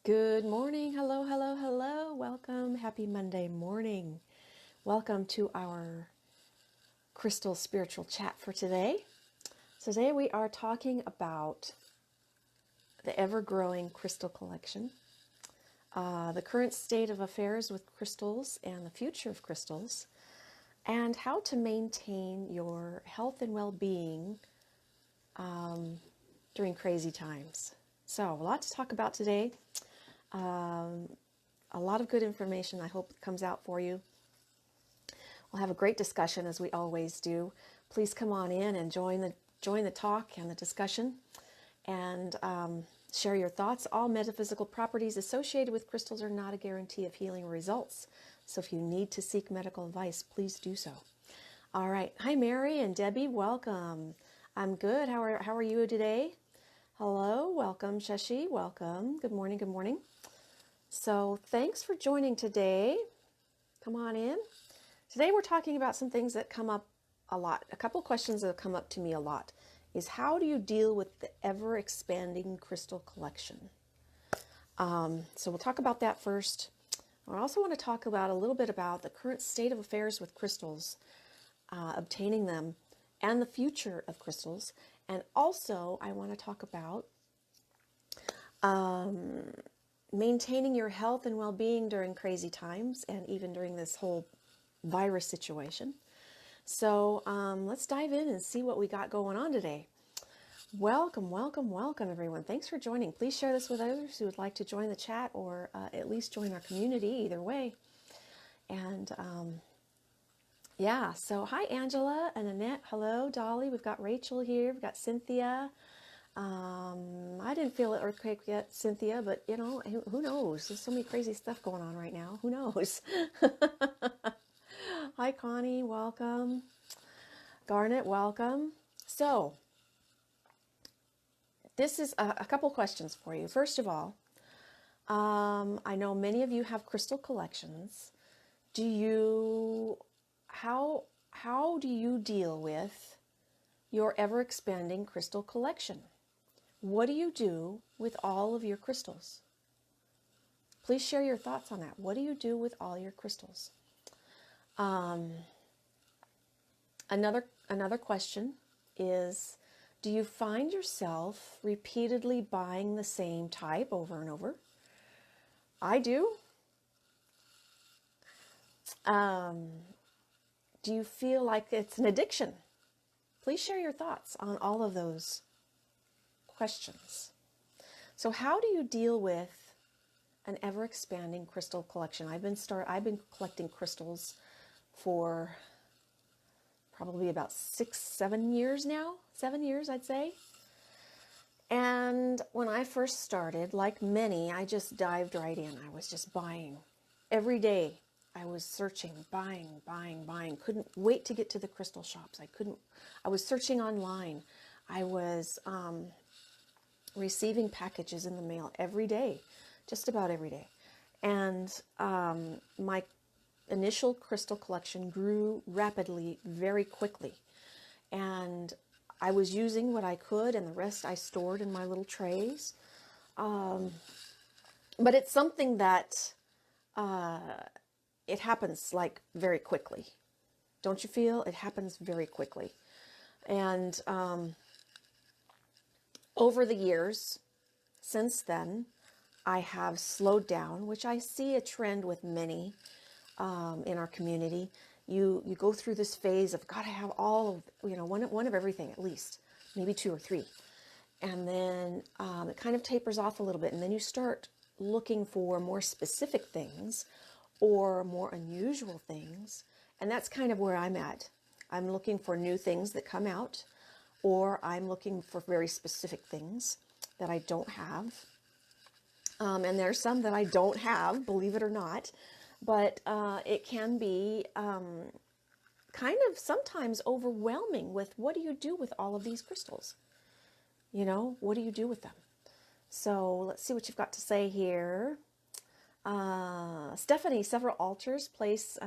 Good morning. Hello, hello, hello. Welcome. Happy Monday morning. Welcome to our Crystal Spiritual Chat for today. Today we are talking about the ever-growing crystal collection, the current state of affairs with crystals and the future of crystals, and how to maintain your health and well-being during crazy times. So, a lot to talk about today. A lot of good information I hope comes out for you. We'll have a great discussion as we always do. Please come on in and join the talk and the discussion, and share your thoughts. All metaphysical properties associated with crystals are not a guarantee of healing results. So if you need to seek medical advice, please do so. All right. Hi, Mary and Debbie. Welcome. I'm good. How are you today? Hello. Welcome, Shashi. Welcome. Good morning. Good morning. So thanks for joining today. Come on in. Today we're talking about some things that come up a lot. A couple questions that have come up to me a lot is, how do you deal with the ever-expanding crystal collection? So we'll talk about that first. I also want to talk about a little bit about the current state of affairs with crystals, obtaining them, and the future of crystals. And also I want to talk about maintaining your health and well-being during crazy times, and even during this whole virus situation. So let's dive in and see what we got going on today. Welcome, welcome, welcome, everyone. Thanks for joining. Please share this with others who would like to join the chat, or at least join our community, either way. And yeah, so hi, Angela and Annette. Hello, Dolly. We've got Rachel here. We've got Cynthia. I didn't feel an earthquake yet, Cynthia, but you know, who knows? There's so many crazy stuff going on right now. Who knows? Hi, Connie. Welcome. Garnet, welcome. So, this is a couple questions for you. First of all, I know many of you have crystal collections. How do you deal with your ever-expanding crystal collection? What do you do with all of your crystals? Please share your thoughts on that. What do you do with all your crystals? Another question is, do you find yourself repeatedly buying the same type over and over? I do. Do you feel like it's an addiction? Please share your thoughts on all of those questions. So how do you deal with an ever-expanding crystal collection? I've been collecting crystals for probably about 6-7 years now. 7 years, I'd say. And when I first started, like many, I just dived right in. I was just buying. Every day I was searching, buying. Couldn't wait to get to the crystal shops. I was searching online. I was receiving packages in the mail every day, just about every day. And my initial crystal collection grew rapidly, very quickly. And I was using what I could, and the rest I stored in my little trays. But it's something that it happens like very quickly. Don't you feel? It happens very quickly. And over the years, since then, I have slowed down, which I see a trend with many in our community. You go through this phase of, God, I have all of, one of everything, at least, maybe 2 or 3. And then it kind of tapers off a little bit. And then you start looking for more specific things or more unusual things. And that's kind of where I'm at. I'm looking for new things that come out, or I'm looking for very specific things that I don't have. And there's some that I don't have, believe it or not. But it can be kind of sometimes overwhelming with, what do you do with all of these crystals? What do you do with them? So let's see what you've got to say here. Stephanie, several altars, places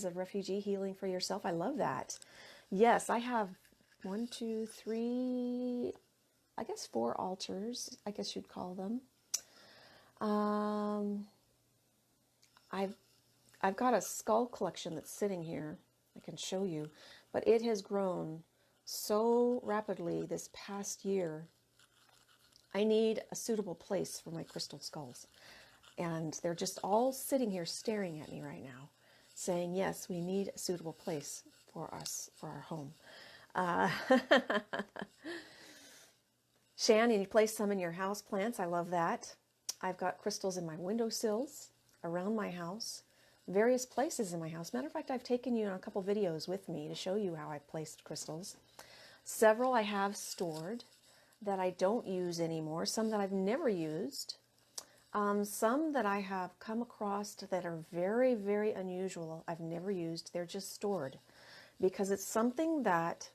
of refugee healing for yourself. I love that. Yes, I have one, two, three, I guess 4 altars, I guess you'd call them. Um, I've I've got a skull collection that's sitting here. I can show you, but it has grown so rapidly this past year. I need a suitable place for my crystal skulls. And they're just all sitting here staring at me right now, saying, yes, we need a suitable place for us, for our home. Uh, Shan, you place some in your house plants. I love that. I've got crystals in my windowsills, around my house, various places in my house. Matter of fact, I've taken you on a couple videos with me to show you how I've placed crystals. Several I have stored that I don't use anymore, some that I've never used, some that I have come across that are very, very unusual. I've never used. They're just stored because it's something that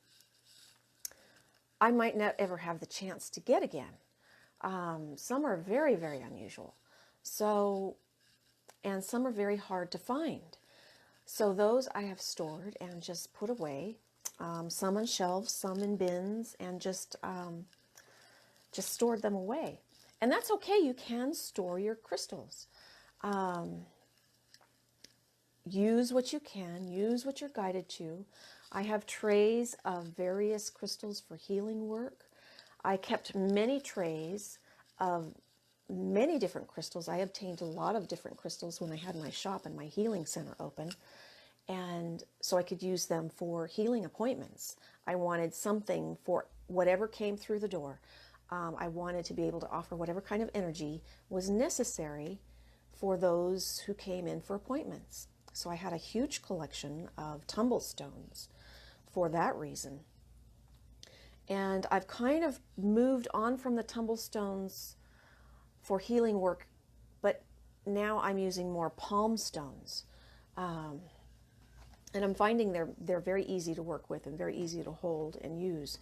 I might not ever have the chance to get again. Some are very, very unusual. So, and some are very hard to find. So those I have stored and just put away. Some on shelves, some in bins, and just stored them away. And that's okay. You can store your crystals. Use what you can. Use what you're guided to. I have trays of various crystals for healing work. I kept many trays of many different crystals. I obtained a lot of different crystals when I had my shop and my healing center open. And so I could use them for healing appointments. I wanted something for whatever came through the door. I wanted to be able to offer whatever kind of energy was necessary for those who came in for appointments. So I had a huge collection of tumble stones for that reason. And I've kind of moved on from the tumble stones for healing work, but now I'm using more palm stones. And I'm finding they're very easy to work with and very easy to hold and use.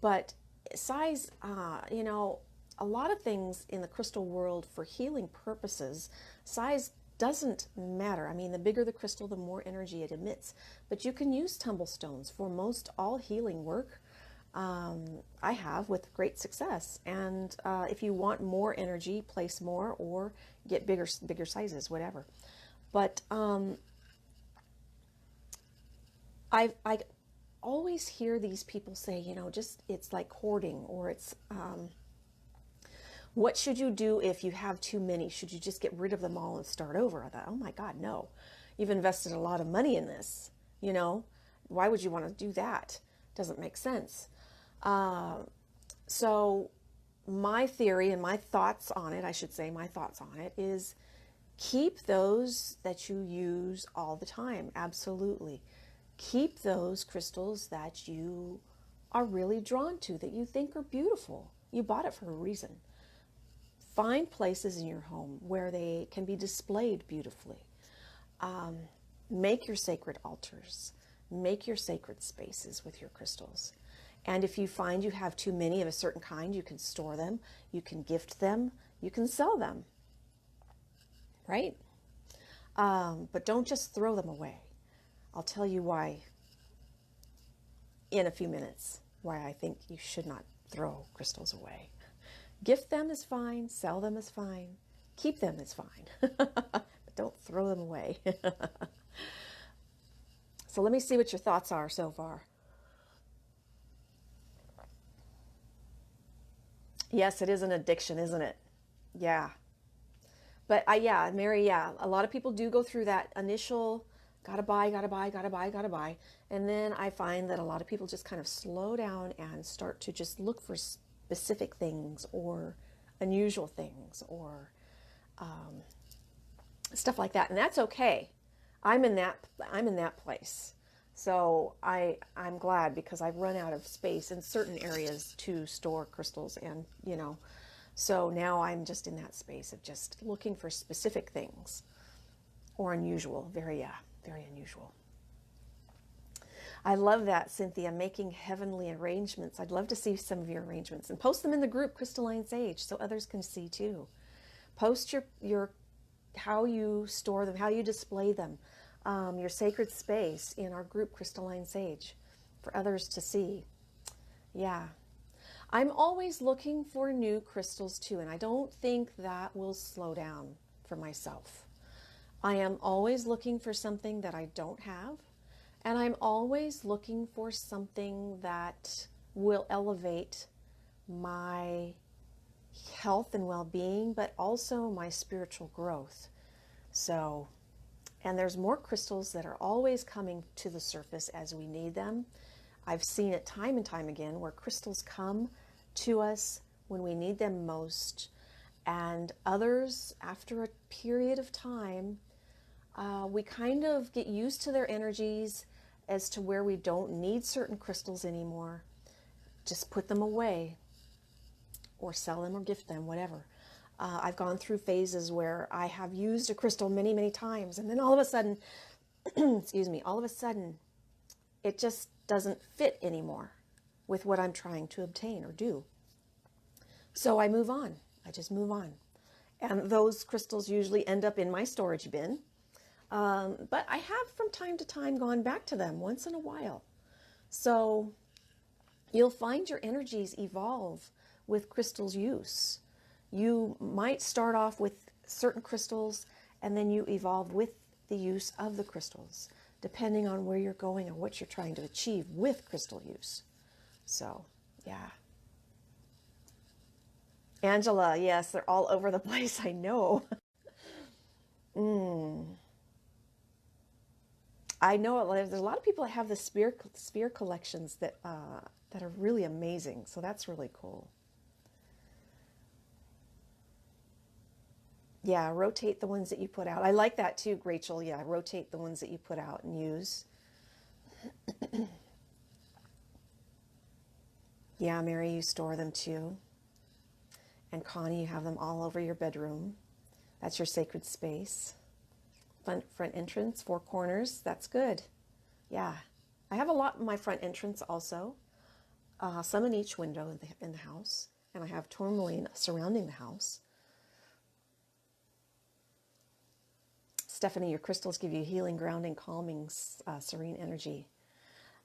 But size, a lot of things in the crystal world for healing purposes, size doesn't matter. I mean, the bigger the crystal, the more energy it emits. But you can use tumble stones for most all healing work. I have with great success. And if you want more energy, place more or get bigger sizes, whatever. But I always hear these people say, just it's like hoarding, or it's what should you do if you have too many? Should you just get rid of them all and start over? I thought, oh my God, no. You've invested a lot of money in this. Why would you want to do that? Doesn't make sense. So my theory and my thoughts on it, I should say my thoughts on it, is keep those that you use all the time. Absolutely. Keep those crystals that you are really drawn to, that you think are beautiful. You bought it for a reason. Find places in your home where they can be displayed beautifully. Make your sacred altars. Make your sacred spaces with your crystals. And if you find you have too many of a certain kind, you can store them, you can gift them, you can sell them, right? But don't just throw them away. I'll tell you why in a few minutes, why I think you should not throw crystals away. Gift them is fine, sell them is fine, keep them is fine, but don't throw them away. So let me see what your thoughts are so far. Yes, it is an addiction, isn't it? Yeah. But Mary, a lot of people do go through that initial gotta buy, gotta buy, gotta buy, gotta buy. And then I find that a lot of people just kind of slow down and start to just look for specific things or unusual things or stuff like that. And that's okay. I'm in that place. So I'm glad, because I've run out of space in certain areas to store crystals, and so now I'm just in that space of just looking for specific things or unusual, very unusual. I love that, Cynthia, making heavenly arrangements. I'd love to see some of your arrangements, and post them in the group Crystalline Sage so others can see too. Post your how you store them, how you display them, your sacred space in our group Crystalline Sage. for others to see. Yeah. I'm always looking for new crystals too, and I don't think that will slow down for myself. I am always looking for something that I don't have, and I'm always looking for something that will elevate my health and well-being, but also my spiritual growth. So, and there's more crystals that are always coming to the surface as we need them. I've seen it time and time again where crystals come to us when we need them most, and others, after a period of time, we kind of get used to their energies as to where we don't need certain crystals anymore. Just put them away or sell them or gift them, whatever. I've gone through phases where I have used a crystal many, many times, and then all of a sudden, excuse me, all of a sudden, it just doesn't fit anymore with what I'm trying to obtain or do. So I move on. I just move on. And those crystals usually end up in my storage bin. But I have from time to time gone back to them once in a while. So you'll find your energies evolve with crystals use. You might start off with certain crystals and then you evolve with the use of the crystals, depending on where you're going and what you're trying to achieve with crystal use. So, yeah. Angela, yes, they're all over the place, I know. I know there's a lot of people that have the sphere collections that are really amazing, so that's really cool. Yeah, rotate the ones that you put out. I like that too, Rachel. Yeah, rotate the ones that you put out and use. Yeah, Mary, you store them too. And Connie, you have them all over your bedroom. That's your sacred space. Front entrance, 4 corners. That's good. Yeah, I have a lot in my front entrance also. Some in each window in the house. And I have tourmaline surrounding the house. Stephanie, your crystals give you healing, grounding, calming, serene energy.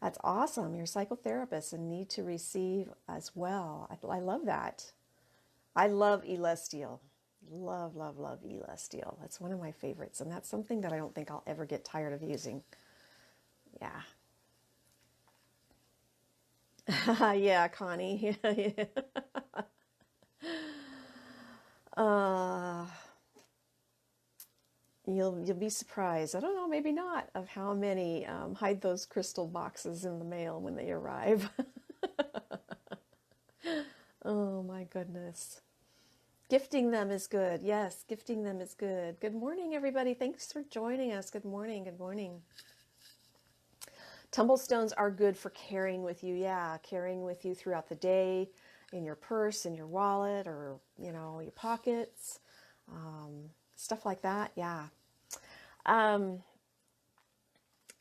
That's awesome. You're a psychotherapist and need to receive as well. I love that. I love Elestial. Love, love, love Elestial. That's one of my favorites. And that's something that I don't think I'll ever get tired of using. Yeah. Yeah, Connie. You'll be surprised. I don't know, maybe not, of how many hide those crystal boxes in the mail when they arrive. Oh my goodness. Gifting them is good. Yes, gifting them is good. Good morning, everybody. Thanks for joining us. Good morning. Good morning. Tumblestones are good for carrying with you. Yeah, carrying with you throughout the day, in your purse, in your wallet, or, you know, your pockets, stuff like that. Yeah.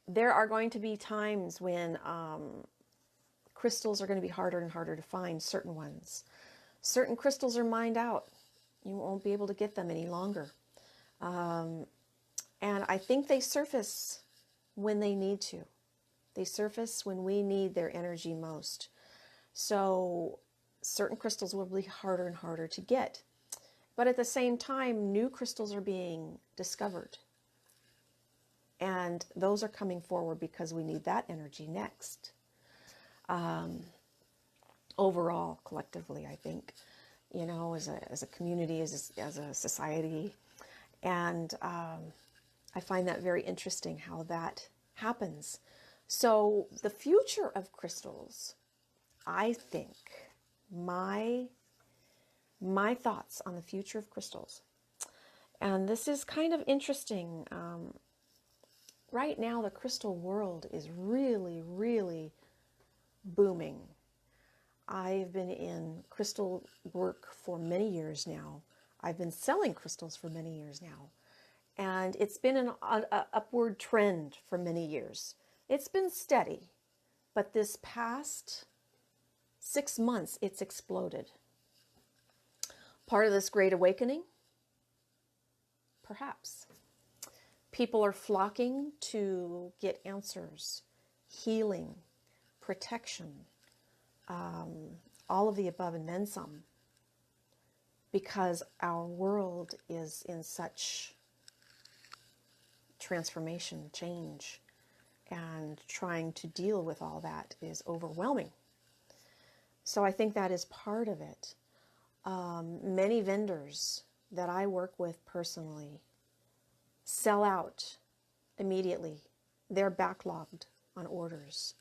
There are going to be times when crystals are going to be harder and harder to find, certain ones. Certain crystals are mined out. You won't be able to get them any longer. And I think they surface when they need to. They surface when we need their energy most. So certain crystals will be harder and harder to get. But at the same time, new crystals are being discovered. And those are coming forward because we need that energy next. Overall, collectively, I think, you know, as a community, as a society. And I find that very interesting how that happens. So the future of crystals, I think, my thoughts on the future of crystals. And this is kind of interesting. Right now, the crystal world is really, really booming. I've been in crystal work for many years now. I've been selling crystals for many years now. And it's been an upward trend for many years. It's been steady, but this past 6 months, it's exploded. Part of this great awakening? Perhaps. People are flocking to get answers, healing, protection, all of the above and then some, because our world is in such transformation, change, and trying to deal with all that is overwhelming. So I think that is part of it. Many vendors that I work with personally sell out immediately. They're backlogged on orders.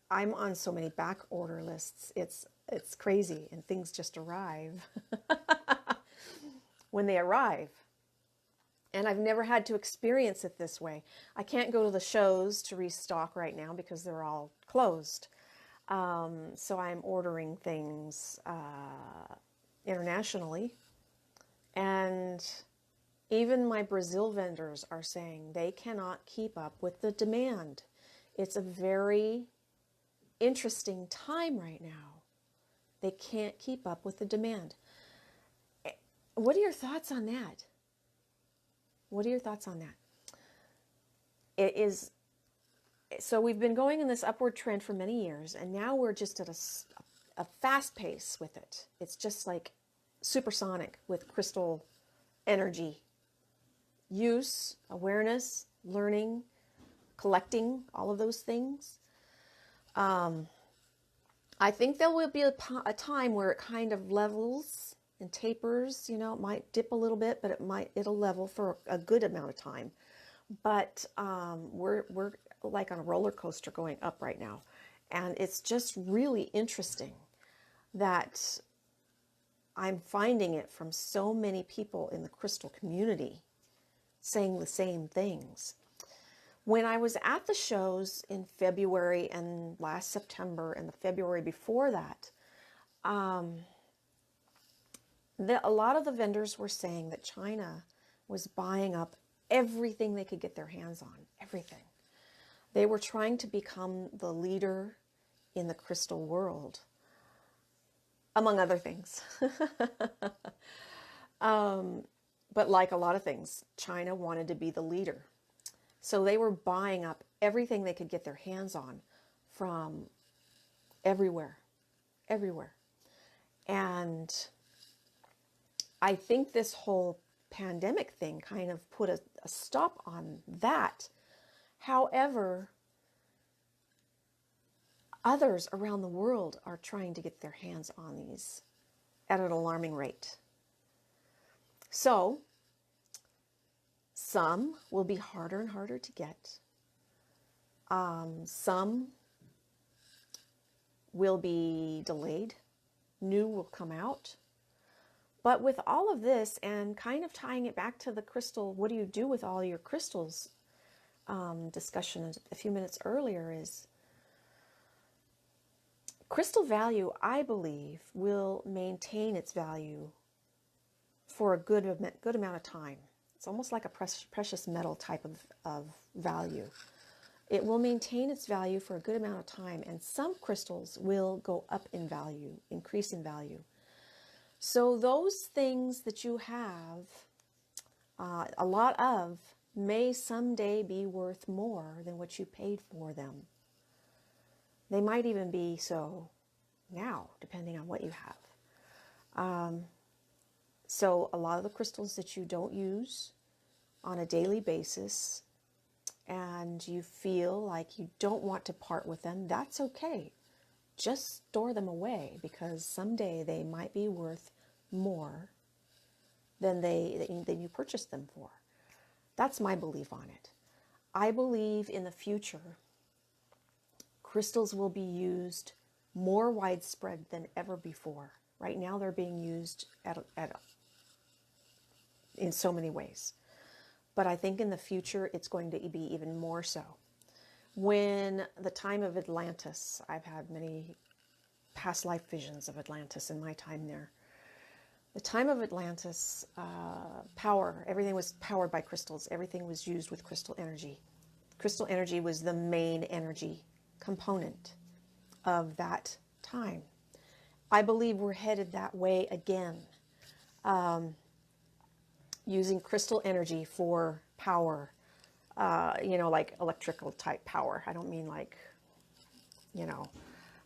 I'm on so many back order lists. It's crazy, and things just arrive when they arrive. And I've never had to experience it this way. I can't go to the shows to restock right now because they're all closed. So I'm ordering things internationally. And even my Brazil vendors are saying they cannot keep up with the demand. It's a very interesting time right now. They can't keep up with the demand. What are your thoughts on that? What are your thoughts on that? So we've been going in this upward trend for many years, and now we're just at a fast pace with it. It's just like supersonic with crystal energy. Use, awareness, learning, collecting, all of those things. I think there will be a time where it kind of levels and tapers. You know, it might dip a little bit, but it'll level for a good amount of time. But we're like on a roller coaster going up right now. And it's just really interesting that I'm finding it from so many people in the crystal community saying the same things. When I was at the shows in February and last September and the February before that, a lot of the vendors were saying that China was buying up everything they could get their hands on, everything. They were trying to become the leader in the crystal world, among other things. But like a lot of things, China wanted to be the leader. So they were buying up everything they could get their hands on from everywhere. And I think this whole pandemic thing kind of put a stop on that. However, others around the world are trying to get their hands on these at an alarming rate. So, some will be harder and harder to get. Some will be delayed. New will come out. But with all of this, and kind of tying it back to the crystal, what do you do with all your crystals discussion a few minutes earlier, is crystal value, I believe, will maintain its value for a good amount of time. It's almost like a precious metal type of value. It will maintain its value for a good amount of time, and some crystals will go up in value, increase in value. So those things that you have a lot of may someday be worth more than what you paid for them. They might even be so now, depending on what you have. So a lot of the crystals that you don't use on a daily basis and you feel like you don't want to part with them, that's okay. Just store them away, because someday they might be worth more than you purchased them for. That's my belief on it. I believe in the future, crystals will be used more widespread than ever before. Right now they're being used in so many ways. But I think in the future it's going to be even more so. When the time of Atlantis, I've had many past life visions of Atlantis in my time there. The time of Atlantis, power, everything was powered by crystals. Everything was used with crystal energy. Crystal energy was the main energy component of that time. I believe we're headed that way again, using crystal energy for power, like electrical type power. I don't mean like you know,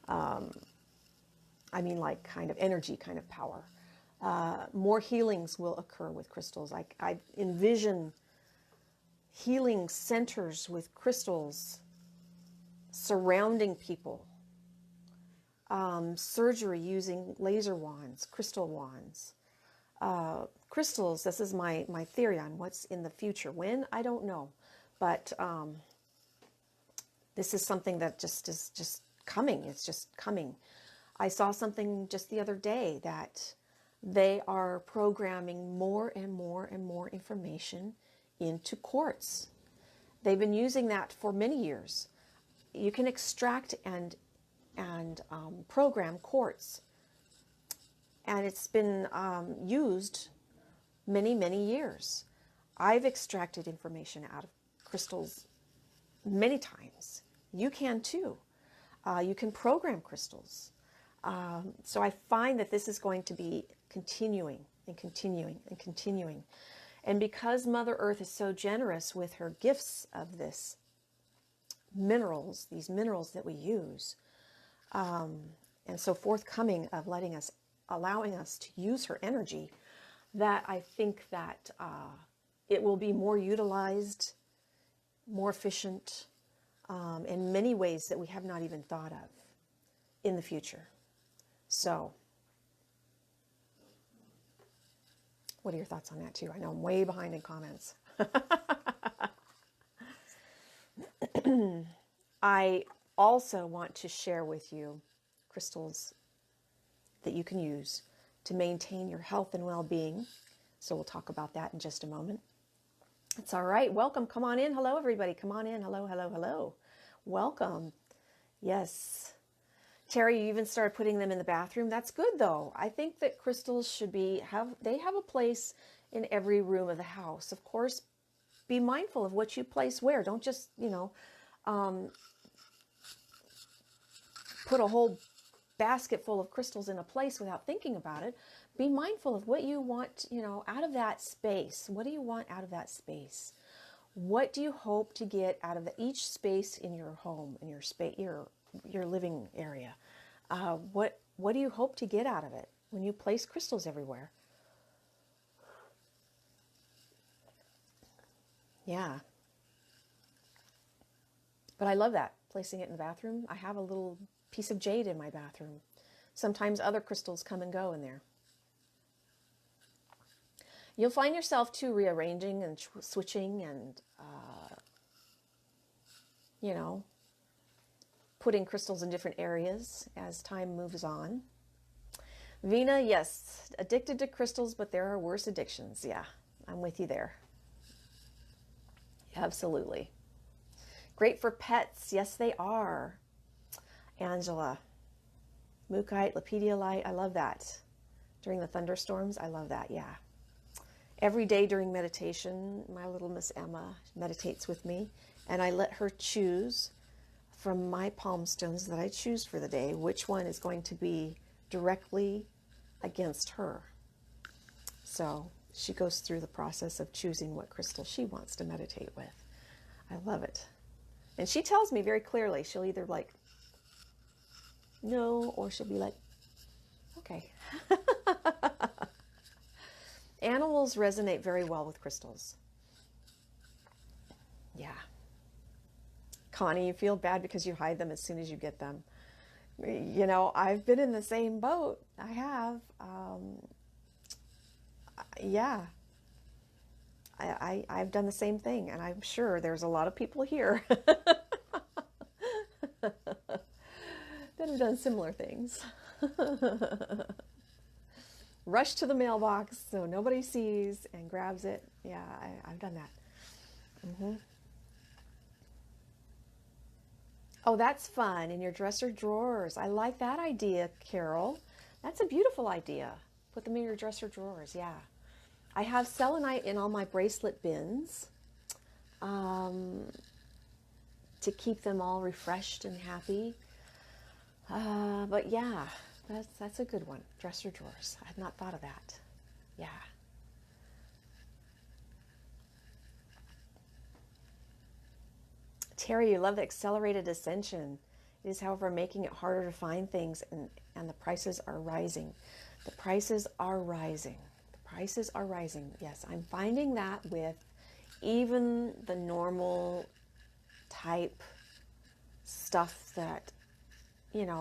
I mean like kind of energy, kind of power. More healings will occur with crystals. I envision healing centers with crystals surrounding people. Surgery using laser wands, crystal wands. Crystals, this is my theory on what's in the future. When, I don't know. But this is something that is just coming. It's just coming. I saw something just the other day that they are programming more and more and more information into quartz. They've been using that for many years. You can extract and program quartz, and it's been used many years. I've extracted information out of crystals many times. You can too. You can program crystals. So I find that this is going to be continuing and continuing and continuing. And because Mother Earth is so generous with her gifts of this minerals, these minerals that we use, and so forthcoming of allowing us to use her energy, that I think that it will be more utilized, more efficient, in many ways that we have not even thought of in the future. So, what are your thoughts on that too? I know I'm way behind in comments. I also want to share with you crystals that you can use to maintain your health and well-being. So we'll talk about that in just a moment. It's all right. Welcome. Come on in. Hello, everybody. Come on in. Hello, hello, hello. Welcome. Yes. Terry, you even started putting them in the bathroom. That's good, though. I think that crystals should have a place in every room of the house. Of course, be mindful of what you place where. Don't just, put a whole basket full of crystals in a place without thinking about it. Be mindful of what you want, out of that space. What do you want out of that space? What do you hope to get out of each space in your home, in your space, your living area? What do you hope to get out of it when you place crystals everywhere? Yeah. But I love that, placing it in the bathroom. I have a little piece of jade in my bathroom. Sometimes other crystals come and go in there. You'll find yourself too rearranging and switching and, putting crystals in different areas as time moves on. Vina, yes, addicted to crystals, but there are worse addictions. Yeah, I'm with you there. Absolutely. Great for pets. Yes, they are. Angela, Mookite, Lepidolite, I love that. During the thunderstorms, I love that, yeah. Every day during meditation, my little Miss Emma meditates with me, and I let her choose from my palm stones that I choose for the day, which one is going to be directly against her. So she goes through the process of choosing what crystal she wants to meditate with. I love it. And she tells me very clearly, she'll either like, no, or she'll be like, okay. Animals resonate very well with crystals. Yeah. Connie, you feel bad because you hide them as soon as you get them. I've been in the same boat. I have. Yeah. I've done the same thing, and I'm sure there's a lot of people here that have done similar things. Rush to the mailbox so nobody sees and grabs it. Yeah, I've done that. Mm-hmm. Oh, that's fun. In your dresser drawers. I like that idea, Carol. That's a beautiful idea. Put them in your dresser drawers. Yeah. I have selenite in all my bracelet bins to keep them all refreshed and happy. But yeah, that's a good one. Dresser drawers. I had not thought of that. Yeah. Terry, you love the accelerated ascension. It is, however, making it harder to find things, and the prices are rising. The prices are rising. The prices are rising. Yes, I'm finding that with even the normal type stuff that,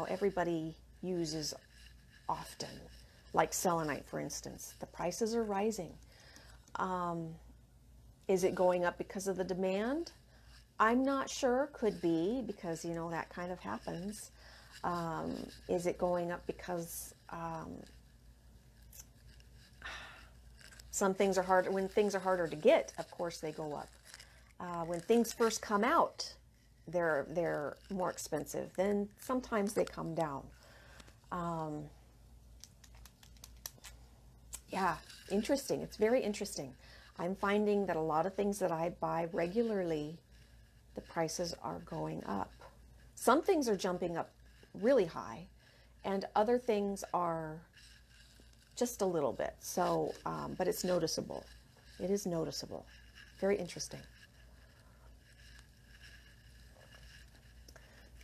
everybody uses often, like selenite, for instance. The prices are rising. Is it going up because of the demand? I'm not sure. Could be, because that kind of happens. Is it going up because some things are harder? When things are harder to get, of course they go up. When things first come out, they're more expensive. Then sometimes they come down. Yeah, interesting. It's very interesting. I'm finding that a lot of things that I buy regularly, the prices are going up. Some things are jumping up really high, and other things are just a little bit. So, but it's noticeable. It is noticeable. Very interesting.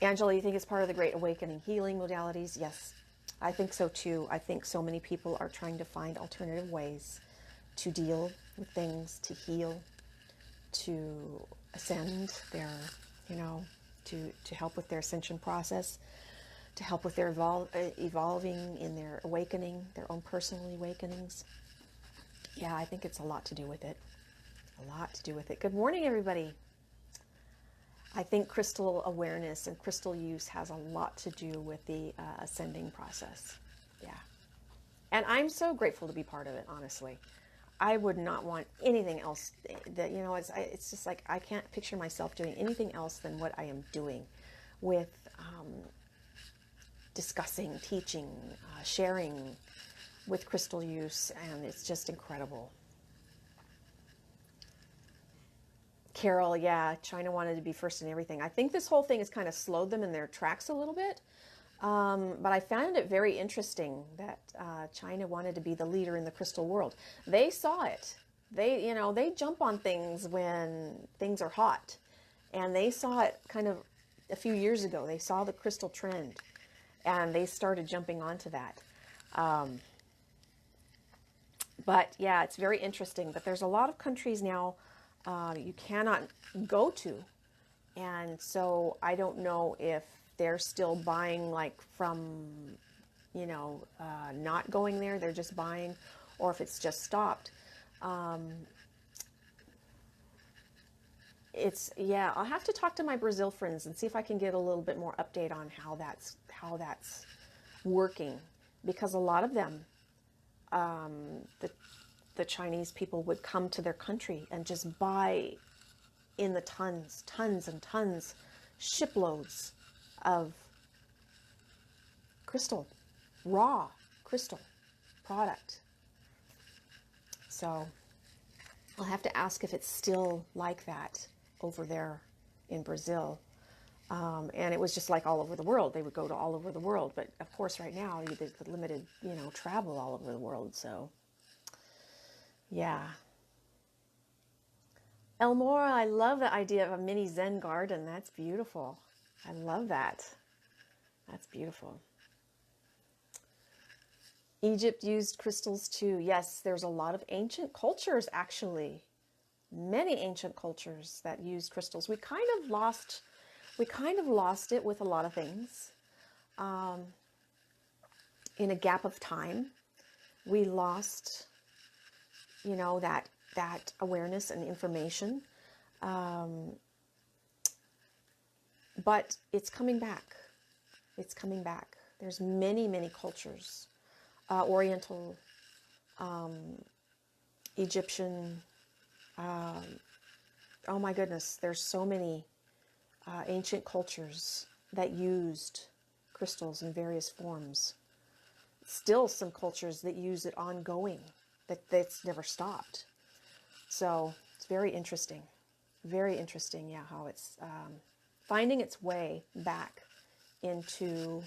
Angela, you think it's part of the Great Awakening healing modalities? Yes, I think so too. I think so many people are trying to find alternative ways to deal with things, to heal, to ascend their, to help with their ascension process, to help with their evolving in their awakening, their own personal awakenings. Yeah, I think it's a lot to do with it. A lot to do with it. Good morning, everybody. I think crystal awareness and crystal use has a lot to do with the ascending process. Yeah. And I'm so grateful to be part of it, honestly. I would not want anything else that, it's just like I can't picture myself doing anything else than what I am doing with discussing, teaching, sharing with crystal use, and it's just incredible. Carol, yeah, China wanted to be first in everything. I think this whole thing has kind of slowed them in their tracks a little bit. But I found it very interesting that China wanted to be the leader in the crystal world. They saw it. They jump on things when things are hot. And they saw it kind of a few years ago. They saw the crystal trend, and they started jumping onto that. But yeah, it's very interesting. But there's a lot of countries now you cannot go to. And so I don't know if they're still buying like from, not going there, they're just buying, or if it's just stopped. I'll have to talk to my Brazil friends and see if I can get a little bit more update on how that's working, because a lot of them, the Chinese people would come to their country and just buy in the tons and tons, shiploads of crystal, raw crystal product. So I'll have to ask if it's still like that over there in Brazil. And it was just like all over the world. They would go to all over the world. But of course, right now, there's limited, travel all over the world. So, yeah. Elmora, I love the idea of a mini Zen garden. That's beautiful. I love that. That's beautiful. Egypt used crystals too. Yes, there's a lot of ancient cultures, actually. Many ancient cultures that used crystals. We kind of lost it with a lot of things. In a gap of time, we lost, that awareness and information. But it's coming back. It's coming back. There's many, many cultures. Oriental, Egyptian, oh my goodness, there's so many ancient cultures that used crystals in various forms. Still some cultures that use it ongoing, that's never stopped. So it's very interesting, yeah, how it's finding its way back into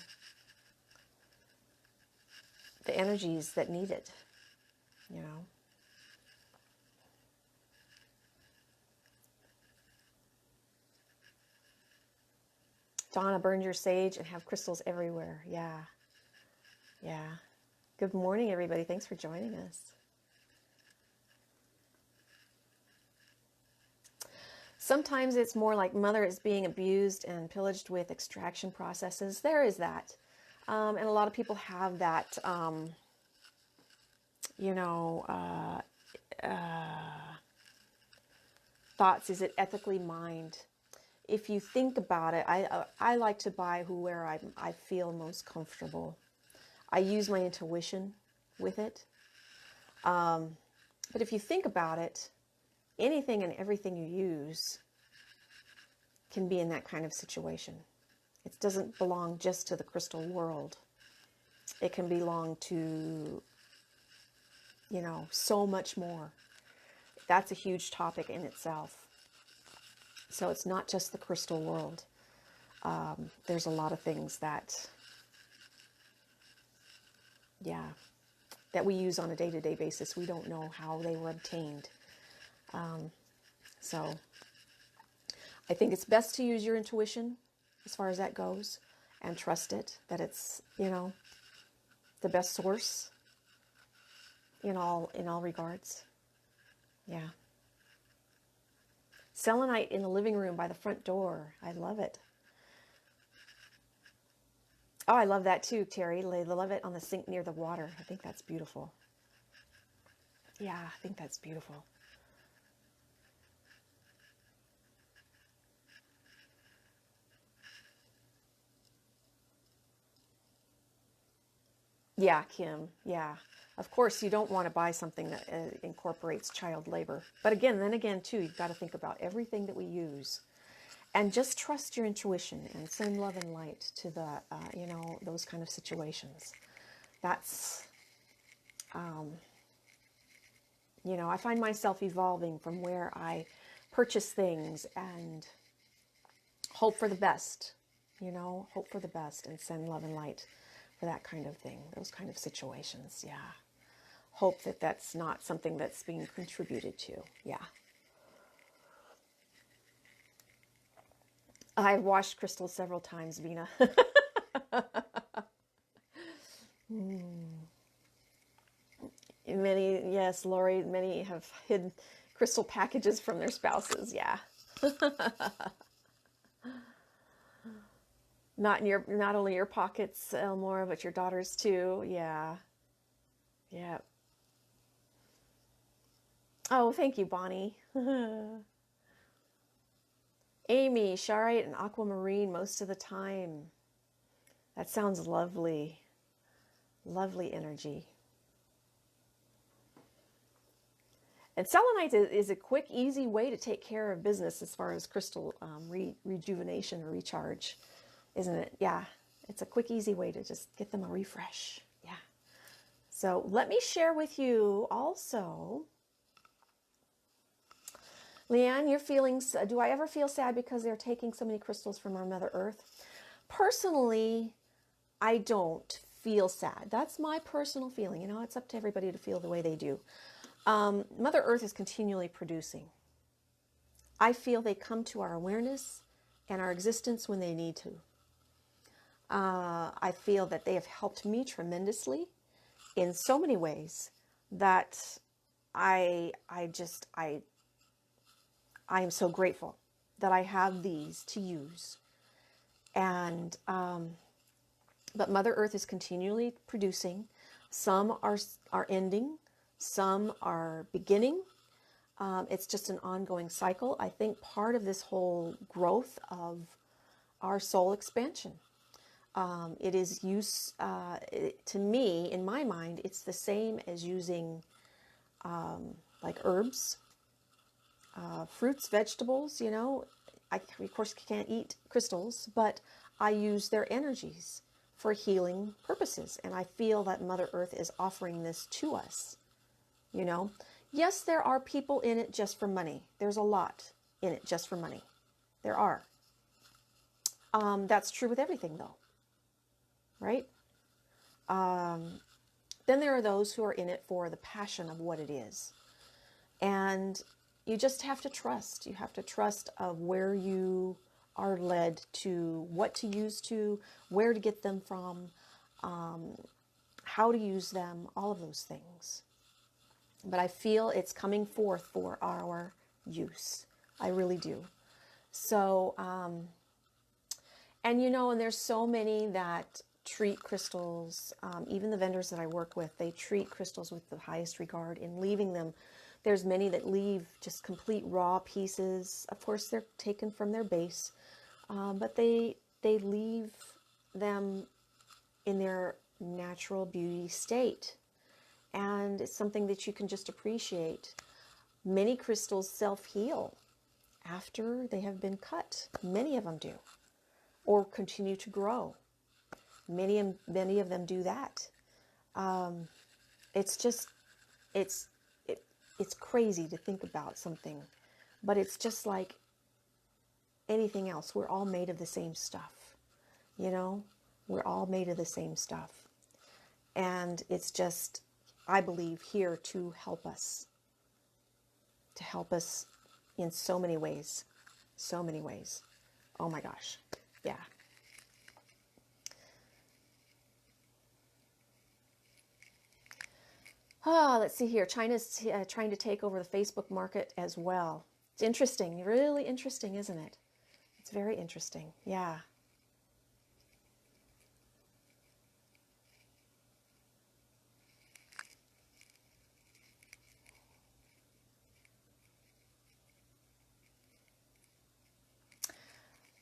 the energies that need it, Donna, burn your sage and have crystals everywhere. Yeah. Yeah. Good morning, everybody. Thanks for joining us. Sometimes it's more like mother is being abused and pillaged with extraction processes. There is that. And a lot of people have that, thoughts. Is it ethically mined? If you think about it, I like to buy where I feel most comfortable. I use my intuition with it. But if you think about it, anything and everything you use can be in that kind of situation. It doesn't belong just to the crystal world. It can belong to, so much more. That's a huge topic in itself. So it's not just the crystal world. There's a lot of things that we use on a day-to-day basis. We don't know how they were obtained. So I think it's best to use your intuition as far as that goes, and trust it, that it's, the best source in all regards. Yeah. Selenite in the living room by the front door. I love it. Oh, I love that too, Terry. They love it on the sink near the water. I think that's beautiful. Yeah, I think that's beautiful. Yeah, Kim. Yeah. Of course, you don't want to buy something that incorporates child labor. But again, too, you've got to think about everything that we use. And just trust your intuition and send love and light to the, those kind of situations. That's, I find myself evolving from where I purchase things and hope for the best, hope for the best and send love and light for that kind of thing, those kind of situations. Yeah. Hope that that's not something that's being contributed to. Yeah. I've washed crystals several times, Vina. Many, yes, Lori, many have hidden crystal packages from their spouses. Yeah. Not only your pockets, Elmore, but your daughters too. Yeah. Yeah. Oh, thank you, Bonnie. Amy, Sharite and Aquamarine most of the time. That sounds lovely. Lovely energy. And selenite is a quick, easy way to take care of business as far as crystal rejuvenation or recharge, isn't it? Yeah, it's a quick, easy way to just get them a refresh. Yeah. So let me share with you also, Leanne, your feelings. Do I ever feel sad because they're taking so many crystals from our Mother Earth? Personally, I don't feel sad. That's my personal feeling. It's up to everybody to feel the way they do. Mother Earth is continually producing. I feel they come to our awareness and our existence when they need to. I feel that they have helped me tremendously in so many ways that I am so grateful that I have these to use. And but Mother Earth is continually producing. Some are ending. Some are beginning. It's just an ongoing cycle. I think part of this whole growth of our soul expansion. It is to me, in my mind, it's the same as using like herbs, fruits, vegetables, I, of course, can't eat crystals, but I use their energies for healing purposes. And I feel that Mother Earth is offering this to us. Yes, there are people in it just for money. There's a lot in it just for money. There are. That's true with everything, though, right? Then there are those who are in it for the passion of what it is. And you just have to trust. You have to trust of where you are led to what to use to, where to get them from, how to use them, all of those things. But I feel it's coming forth for our use. I really do. So, and and there's so many that treat crystals, even the vendors that I work with, they treat crystals with the highest regard in leaving them. There's many that leave just complete raw pieces. Of course, they're taken from their base, but they leave them in their natural beauty state. And it's something that you can just appreciate. Many crystals self-heal after they have been cut. Many of them do, or continue to grow. Many of them do that. It's just, it's crazy to think about something, but it's just like anything else. We're all made of the same stuff, we're all made of the same stuff. And it's just, I believe, here to help us in so many ways, so many ways. Oh my gosh. Yeah. Let's see here. China's trying to take over the Facebook market as well. It's interesting, really interesting, isn't it? It's very interesting. Yeah.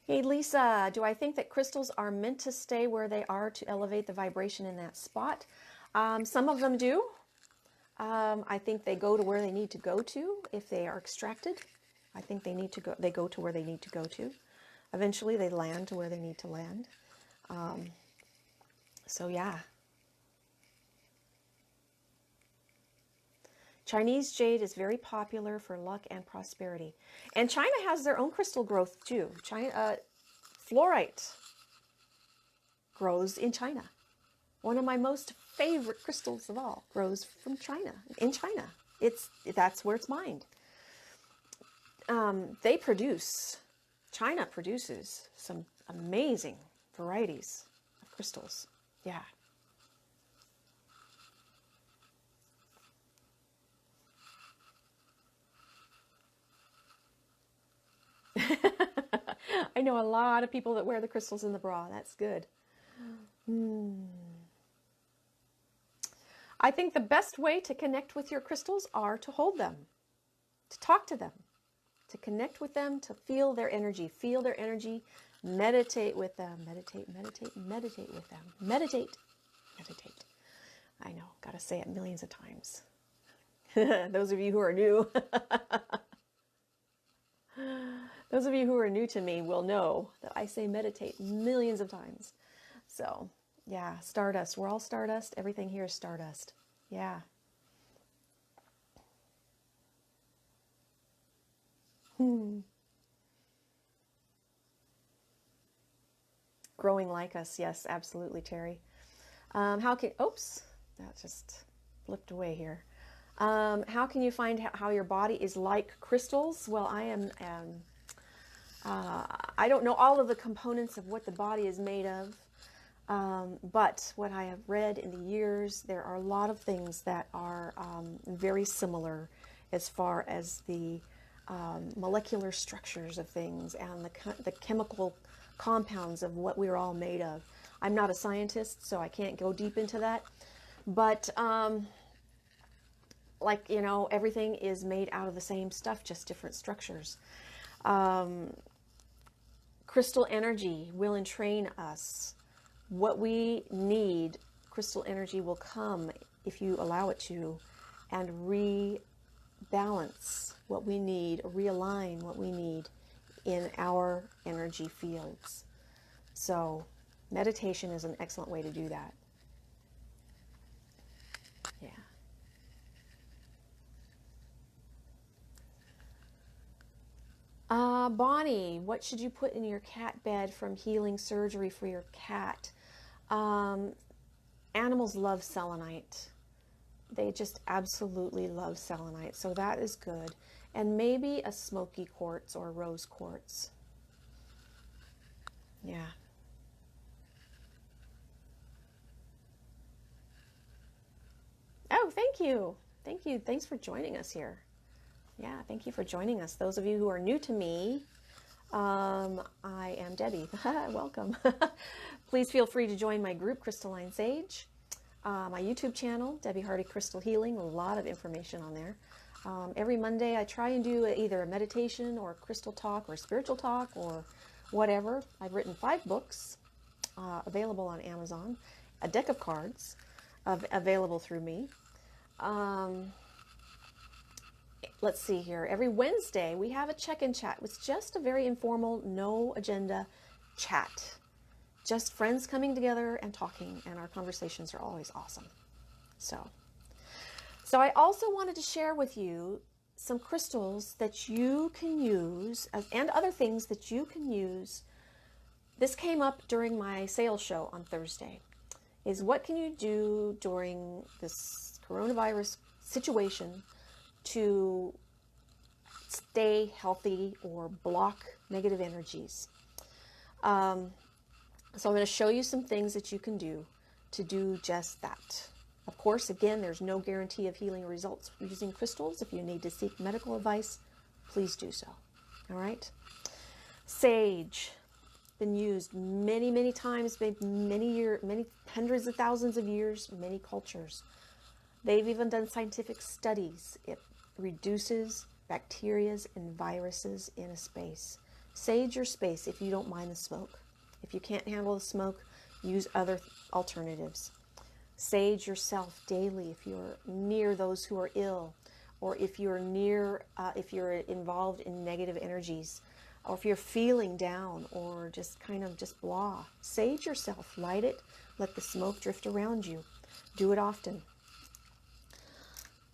Hey, Lisa, do I think that crystals are meant to stay where they are to elevate the vibration in that spot? Some of them do. I think they go to where they need to go to if they are extracted. I think they go to where they need to go to. Eventually they land to where they need to land. So yeah. Chinese jade is very popular for luck and prosperity. And China has their own crystal growth too. Fluorite grows in China. One of my most favorite crystals of all grows from China, in China. That's where it's mined. China produces some amazing varieties of crystals. Yeah. I know a lot of people that wear the crystals in the bra. That's good. I think the best way to connect with your crystals are to hold them, to talk to them, to connect with them, to feel their energy, meditate with them, meditate with them, meditate. I know, got to say it millions of times. Those of you who are new, those of you who are new to me will know that I say meditate millions of times. So yeah, stardust. We're all stardust. Everything here is stardust. Yeah. Growing like us. Yes, absolutely, Terry. Oops, that just flipped away here. How can you find how your body is like crystals? Well, I don't know all of the components of what the body is made of. But what I have read in the years, there are a lot of things that are very similar as far as the molecular structures of things and the chemical compounds of what we're all made of. I'm not a scientist, so I can't go deep into that. But everything is made out of the same stuff, just different structures. Crystal energy will entrain us. What we need, crystal energy will come if you allow it to, and rebalance what we need, realign what we need in our energy fields. So meditation is an excellent way to do that. Yeah. Bonnie, what should you put in your cat bed from healing surgery for your cat? Animals love selenite. They just absolutely love selenite, so that is good. And maybe a smoky quartz or rose quartz. Yeah. Oh, thank you. Thank you. Thanks for joining us here. Yeah, thank you for joining us. Those of you who are new to me, I am Debbie. Welcome. Please feel free to join my group, Crystalline Sage, my YouTube channel, Debbie Hardy Crystal Healing. A lot of information on there. Every Monday, I try and do either a meditation or a crystal talk or a spiritual talk or whatever. I've written 5 books available on Amazon, a deck of cards available through me. Let's see here. Every Wednesday, we have a check-in chat. It's just a very informal, no agenda chat. Just friends coming together and talking, and our conversations are always awesome. So I also wanted to share with you some crystals that you can use and other things that you can use. This came up during my sales show on Thursday. Is what can you do during this coronavirus situation to stay healthy or block negative energies. So I'm going to show you some things that you can do to do just that. Of course, again, there's no guarantee of healing results using crystals. If you need to seek medical advice, please do so. All right. Sage, been used many, many times, many hundreds of thousands of years, many cultures. They've even done scientific studies. It reduces bacteria and viruses in a space. Sage your space if you don't mind the smoke. If you can't handle the smoke, use other alternatives. Sage yourself daily if you're near those who are ill, or if you're involved in negative energies, or if you're feeling down or just kind of just blah. Sage yourself, light it, let the smoke drift around you. Do it often.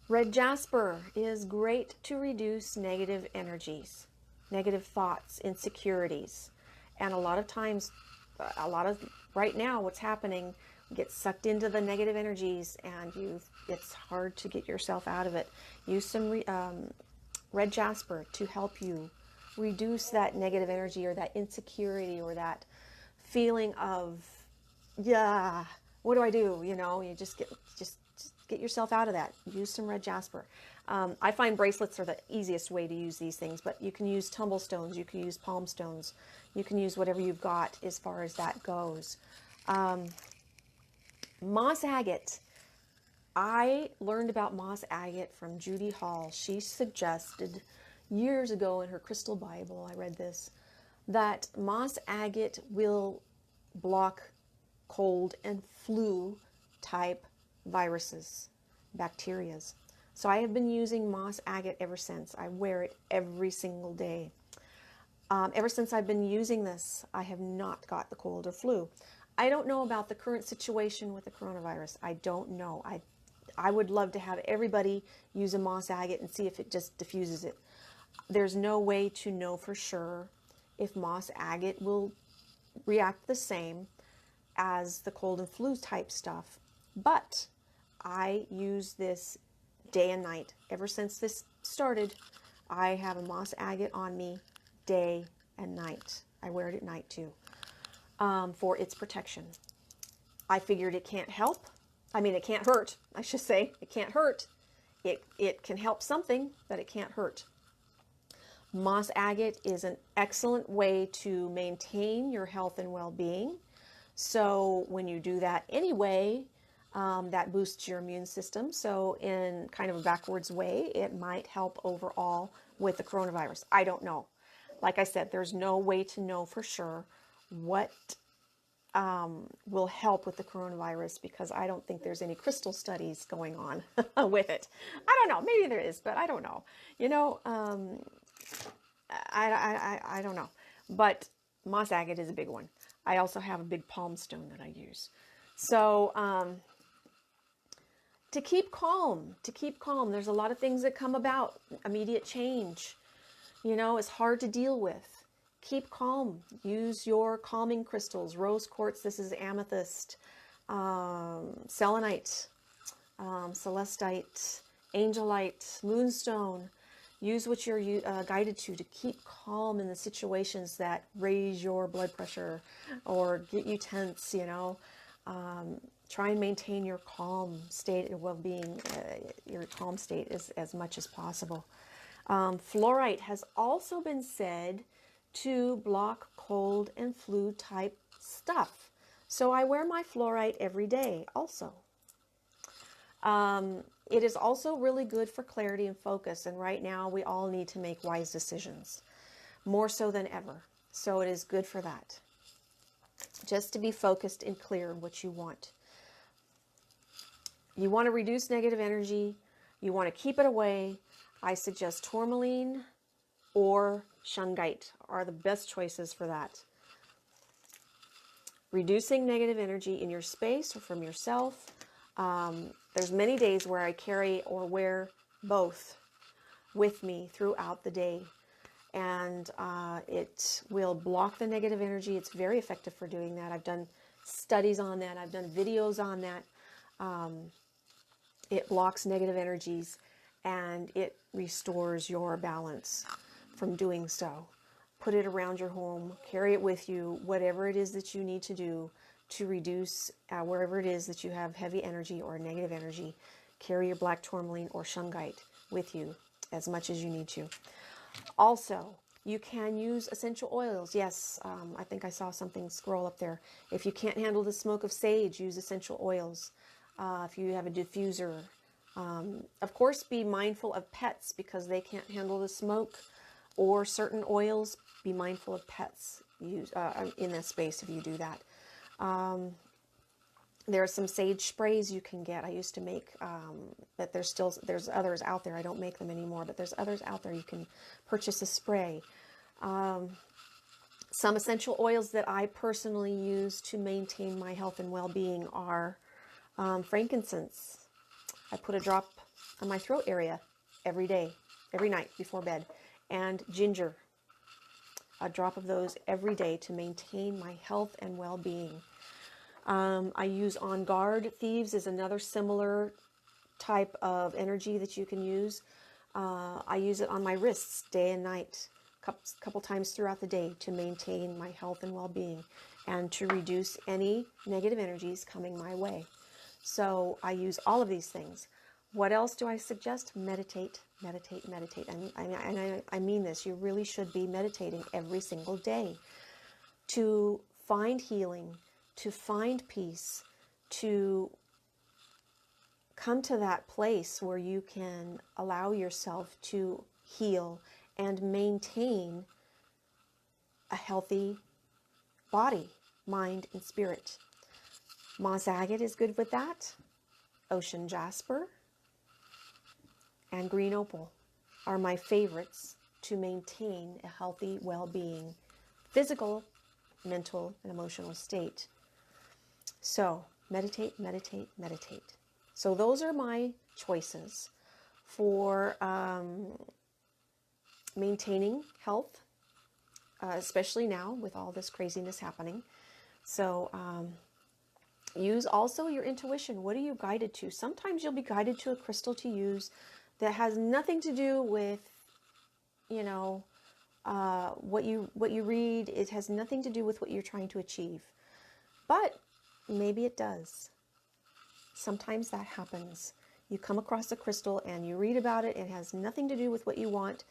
Red jasper is great to reduce negative energies, negative thoughts, insecurities. And a lot of times, right now, what's happening, get sucked into the negative energies and it's hard to get yourself out of it. Use some red jasper to help you reduce that negative energy or that insecurity or that feeling of, yeah, what do I do? You just get yourself out of that. Use some red jasper. I find bracelets are the easiest way to use these things, but you can use tumble stones, you can use palm stones, you can use whatever you've got as far as that goes. Moss agate. I learned about moss agate from Judy Hall. She suggested years ago in her Crystal Bible, I read this, that moss agate will block cold and flu type viruses, bacterias. So I have been using moss agate ever since. I wear it every single day. Ever since I've been using this, I have not got the cold or flu. I don't know about the current situation with the coronavirus. I don't know. I would love to have everybody use a moss agate and see if it just diffuses it. There's no way to know for sure if moss agate will react the same as the cold and flu type stuff. But I use this day and night. Ever since this started, I have a moss agate on me day and night. I wear it at night too, for its protection. I figured it can't help. I mean, it can't hurt. I should say it can't hurt. It can help something, but it can't hurt. Moss agate is an excellent way to maintain your health and well-being. So when you do that anyway, that boosts your immune system. So in kind of a backwards way, it might help overall with the coronavirus. I don't know. Like I said, there's no way to know for sure what will help with the coronavirus because I don't think there's any crystal studies going on with it. I don't know. Maybe there is, but I don't know. I don't know. But moss agate is a big one. I also have a big palm stone that I use. So to keep calm, there's a lot of things that come about. Immediate change, is hard to deal with. Keep calm. Use your calming crystals. Rose quartz, this is amethyst, selenite, celestite, angelite, moonstone. Use what you're guided to keep calm in the situations that raise your blood pressure or get you tense, you know. Try and maintain your calm state of well-being, your calm state as much as possible. Fluorite has also been said to block cold and flu type stuff. So I wear my fluorite every day also. It is also really good for clarity and focus. And right now we all need to make wise decisions, more so than ever. So it is good for that. Just to be focused and clear in what you want. You want to reduce negative energy. You want to keep it away. I suggest tourmaline or shungite are the best choices for that. Reducing negative energy in your space or from yourself. There's many days where I carry or wear both with me throughout the day. And it will block the negative energy. It's very effective for doing that. I've done studies on that. I've done videos on that. It blocks negative energies and it restores your balance from doing so. Put it around your home, carry it with you, whatever it is that you need to do to reduce wherever it is that you have heavy energy or negative energy. Carry your black tourmaline or shungite with you as much as you need to. Also, you can use essential oils. Yes, I think I saw something scroll up there. If you can't handle the smoke of sage, use essential oils. If you have a diffuser. Of course, be mindful of pets because they can't handle the smoke or certain oils. Be mindful of pets use in that space if you do that. There are some sage sprays you can get. I used to make, but there's others out there. I don't make them anymore, but there's others out there. You can purchase a spray. Some essential oils that I personally use to maintain my health and well-being are frankincense. I put a drop on my throat area every day, every night before bed, and ginger. A drop of those every day to maintain my health and well-being. I use On Guard. Thieves is another similar type of energy that you can use. I use it on my wrists day and night, couple times throughout the day to maintain my health and well-being and to reduce any negative energies coming my way. So I use all of these things. What else do I suggest? Meditate, meditate, meditate. And I mean this. You really should be meditating every single day to find healing, to find peace, to come to that place where you can allow yourself to heal and maintain a healthy body, mind, and spirit. Moss agate is good with that. Ocean jasper and green opal are my favorites to maintain a healthy well-being, physical, mental, and emotional state. So meditate, meditate, meditate. So those are my choices for maintaining health, especially now with all this craziness happening. So use also your intuition. What are you guided to? Sometimes you'll be guided to a crystal to use that has nothing to do with, you know, what you read. It has nothing to do with what you're trying to achieve. But maybe it does. Sometimes that happens. You come across a crystal and you read about it. It has nothing to do with what you want.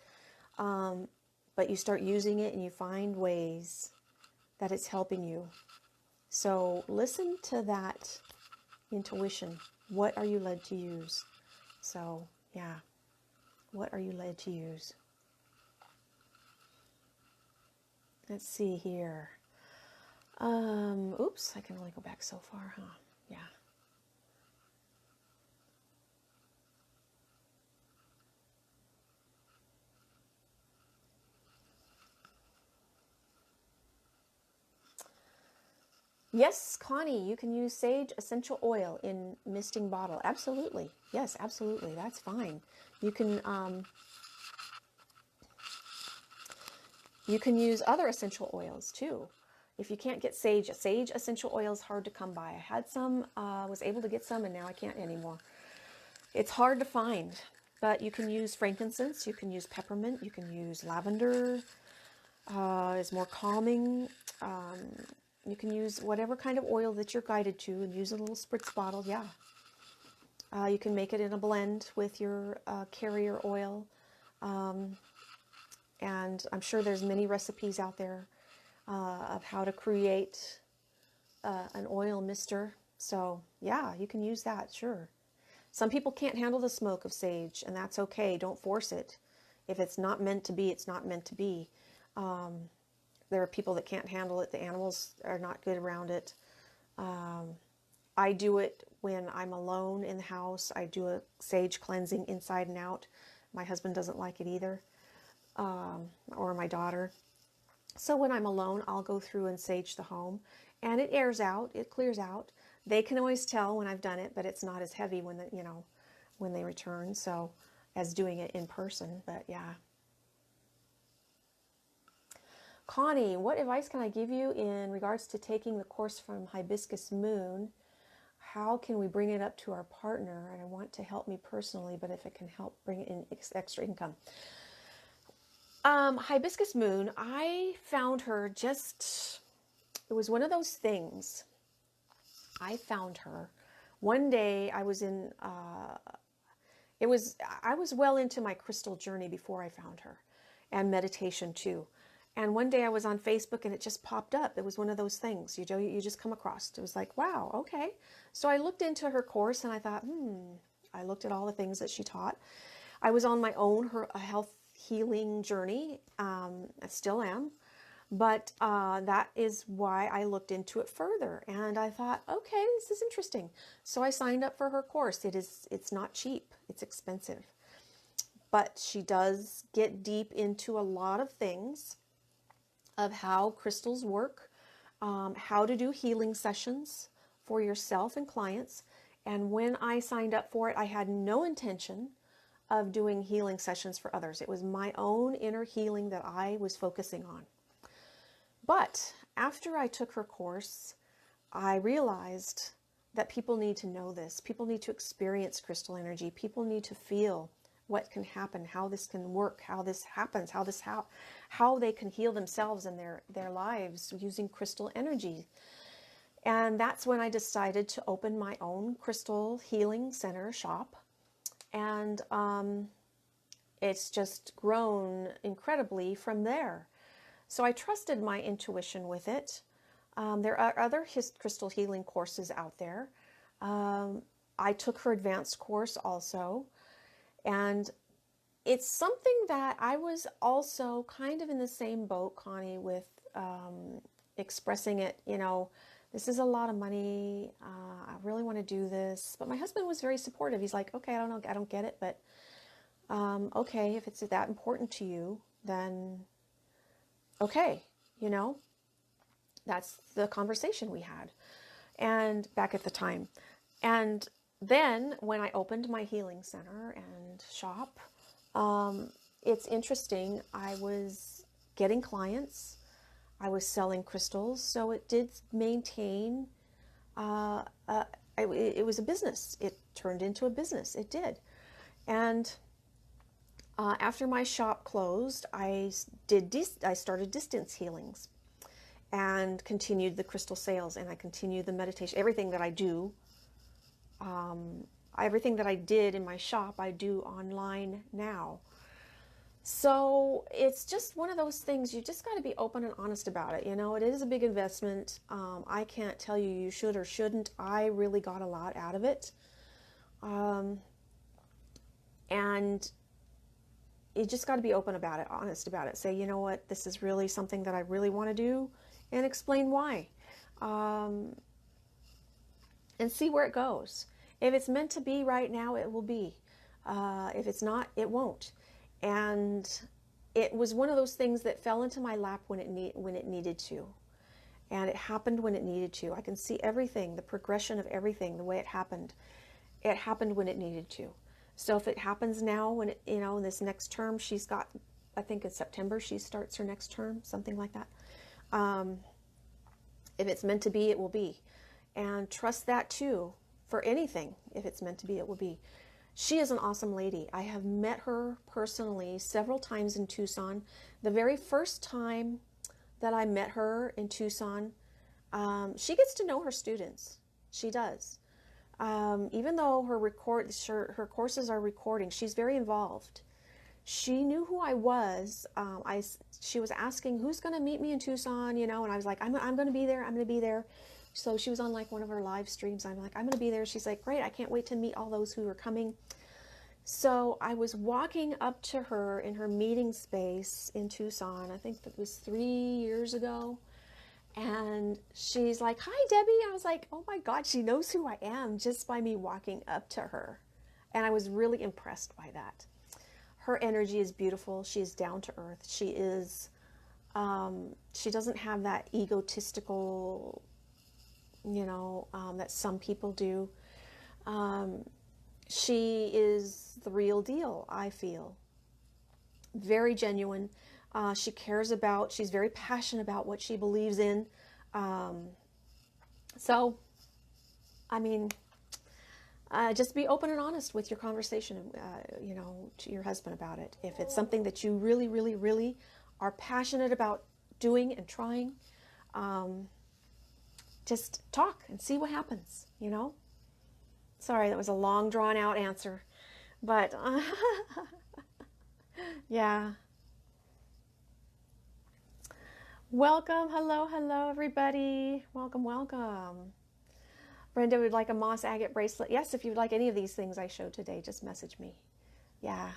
But you start using it and you find ways that it's helping you. So listen to that intuition. What are you led to use? So, yeah. What are you led to use? Let's see here. Oops, I can only go back so far, huh? Yeah. Yes, Connie, you can use sage essential oil in misting bottle. Absolutely. Yes, absolutely. That's fine. You can use other essential oils too. If you can't get sage essential oil is hard to come by. I had some, was able to get some, and now I can't anymore. It's hard to find. But you can use frankincense, you can use peppermint, you can use lavender, is more calming. You can use whatever kind of oil that you're guided to and use a little spritz bottle, yeah. You can make it in a blend with your carrier oil. And I'm sure there's many recipes out there of how to create an oil mister. So yeah, you can use that, sure. Some people can't handle the smoke of sage, and that's okay. Don't force it. If it's not meant to be, it's not meant to be. There are people that can't handle it. The animals are not good around it. I do it when I'm alone in the house. I do a sage cleansing inside and out. My husband doesn't like it either, or my daughter. So when I'm alone, I'll go through and sage the home, and it airs out, it clears out. They can always tell when I've done it, but it's not as heavy when when they return, so as doing it in person. But yeah. Connie, what advice can I give you in regards to taking the course from Hibiscus Moon? How can we bring it up to our partner? And I want to help me personally, but if it can help bring in extra income. Hibiscus Moon, I found her it was one of those things. I found her. One day I was I was well into my crystal journey before I found her, and meditation too. And one day I was on Facebook and it just popped up. It was one of those things you just come across. It was like, wow, okay. So I looked into her course and I thought, I looked at all the things that she taught. I was on my own, a health healing journey. I still am. But that is why I looked into it further. And I thought, okay, this is interesting. So I signed up for her course. It's not cheap. It's expensive. But she does get deep into a lot of things of how crystals work, how to do healing sessions for yourself and clients. And when I signed up for it, I had no intention of doing healing sessions for others. It was my own inner healing that I was focusing on. But after I took her course, I realized that people need to know this. People need to experience crystal energy. People need to feel what can happen, how this can work, how this happens, how they can heal themselves and their lives using crystal energy. And that's when I decided to open my own crystal healing center shop. And it's just grown incredibly from there. So I trusted my intuition with it. There are other crystal healing courses out there. I took her advanced course also. And it's something that I was also kind of in the same boat, Connie, with expressing it, this is a lot of money. I really want to do this. But my husband was very supportive. He's like, okay, I don't know, I don't get it, but okay, if it's that important to you, then okay, that's the conversation we had, and back at the time. And then when I opened my healing center and shop, it's interesting. I was getting clients. I was selling crystals, so it did maintain. It was a business. It turned into a business. It did, and after my shop closed, I started distance healings, and continued the crystal sales, and I continued the meditation. Everything that I do. Everything that I did in my shop, I do online now. So it's just one of those things, you just got to be open and honest about it. It is a big investment. I can't tell you you should or shouldn't. I really got a lot out of it. And you just got to be open about it, honest about it. Say, you know what, this is really something that I really want to do, and explain why. And see where it goes. If it's meant to be right now, it will be. If it's not, it won't. And it was one of those things that fell into my lap when it needed to. And it happened when it needed to. I can see everything, the progression of everything, the way it happened. It happened when it needed to. So if it happens now, when in this next term, she's got, I think in September, she starts her next term, something like that. If it's meant to be, it will be. And trust that too. For anything, if it's meant to be, it will be. She is an awesome lady. I have met her personally several times in Tucson. The very first time that I met her in Tucson, she gets to know her students. She does. Even though her courses are recording, she's very involved. She knew who I was. She was asking who's going to meet me in Tucson, and I was like, I'm going to be there. I'm going to be there. So she was on like one of her live streams. I'm like, I'm going to be there. She's like, great. I can't wait to meet all those who are coming. So I was walking up to her in her meeting space in Tucson. I think that was 3 years ago. And she's like, hi, Debbie. I was like, oh my God, she knows who I am just by me walking up to her. And I was really impressed by that. Her energy is beautiful. She is down to earth. She doesn't have that egotistical, that some people do. She is the real deal, I feel. Very genuine. She's very passionate about what she believes in. Just be open and honest with your conversation, to your husband about it. If it's something that you really, really, really are passionate about doing and trying, just talk and see what happens, Sorry, that was a long, drawn-out answer. But, yeah. Welcome. Hello, everybody. Welcome. Brenda would like a moss agate bracelet. Yes, if you'd like any of these things I showed today, just message me. Yeah.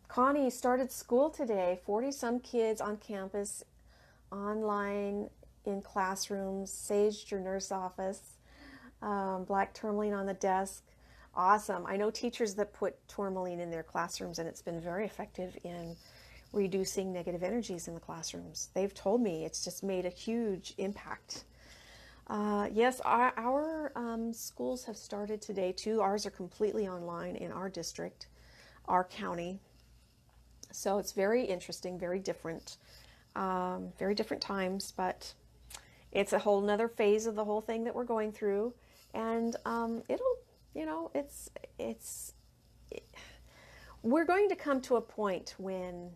Connie started school today. 40-some kids on campus, online, in classrooms, saged your nurse office, black tourmaline on the desk. Awesome. I know teachers that put tourmaline in their classrooms, and it's been very effective in reducing negative energies in the classrooms. They've told me it's just made a huge impact. Yes, our schools have started today too. Ours are completely online in our district, our county. So it's very interesting, very different times, but it's a whole nother phase of the whole thing that we're going through. And we're going to come to a point when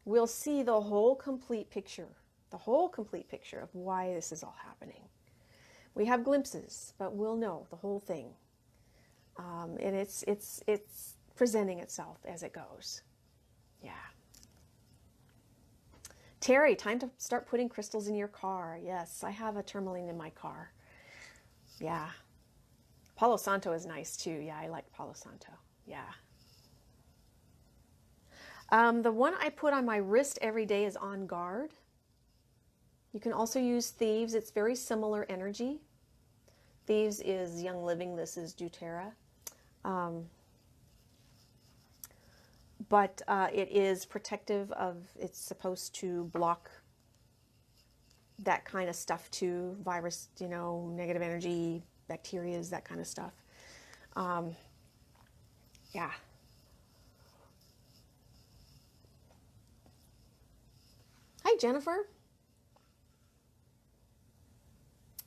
we'll see the whole complete picture of why this is all happening. We have glimpses, but we'll know the whole thing. And it's presenting itself as it goes. Yeah. Terry, time to start putting crystals in your car. Yes, I have a tourmaline in my car. Yeah. Palo Santo is nice too. Yeah, I like Palo Santo. Yeah. The one I put on my wrist every day is On Guard. You can also use Thieves. It's very similar energy. Thieves is Young Living. This is doTERRA. But it is protective of, it's supposed to block that kind of stuff too. Virus, negative energy, bacterias, that kind of stuff. Yeah. Hi, Jennifer.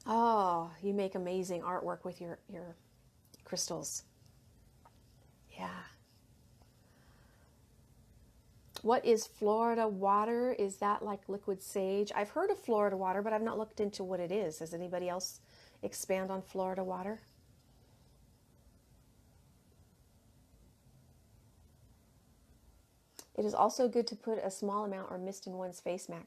Oh, you make amazing artwork with your crystals. Yeah. What is Florida water? Is that like liquid sage? I've heard of Florida water, but I've not looked into what it is. Does anybody else expand on Florida water? It is also good to put a small amount or mist in one's face mask.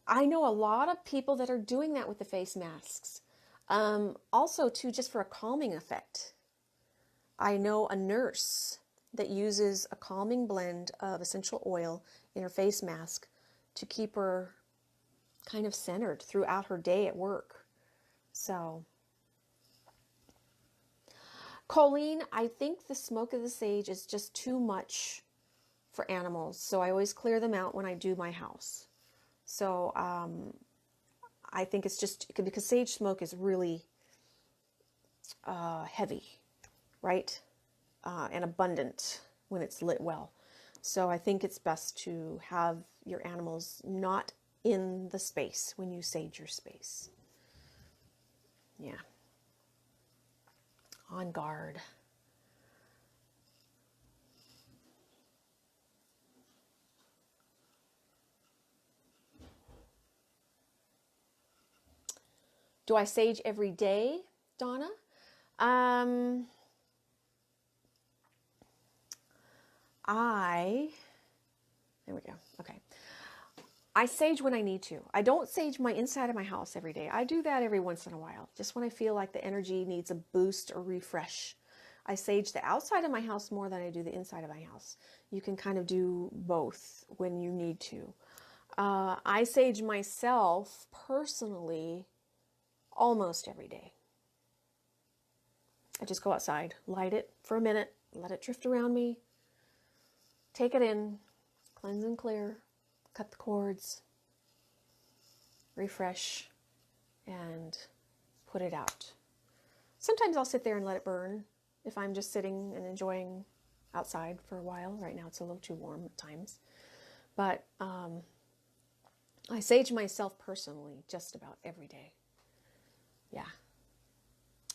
I know a lot of people that are doing that with the face masks. Also, too, just for a calming effect. I know a nurse that uses a calming blend of essential oil in her face mask to keep her kind of centered throughout her day at work. So, Colleen, I think the smoke of the sage is just too much for animals, so I always clear them out when I do my house. So I think it's just because sage smoke is really heavy, right? And abundant when it's lit well. So I think it's best to have your animals not in the space when you sage your space. Yeah. on guard. Do I sage every day, Donna? There we go. Okay. I sage when I need to. I don't sage my inside of my house every day. I do that every once in a while, just when I feel like the energy needs a boost or refresh. I sage the outside of my house more than I do the inside of my house. You can kind of do both when you need to. I sage myself personally almost every day. I just go outside, light it for a minute, let it drift around me, take it in, cleanse and clear, cut the cords, refresh, and put it out. Sometimes I'll sit there and let it burn if I'm just sitting and enjoying outside for a while. Right now it's a little too warm at times. But I sage myself personally just about every day. Yeah.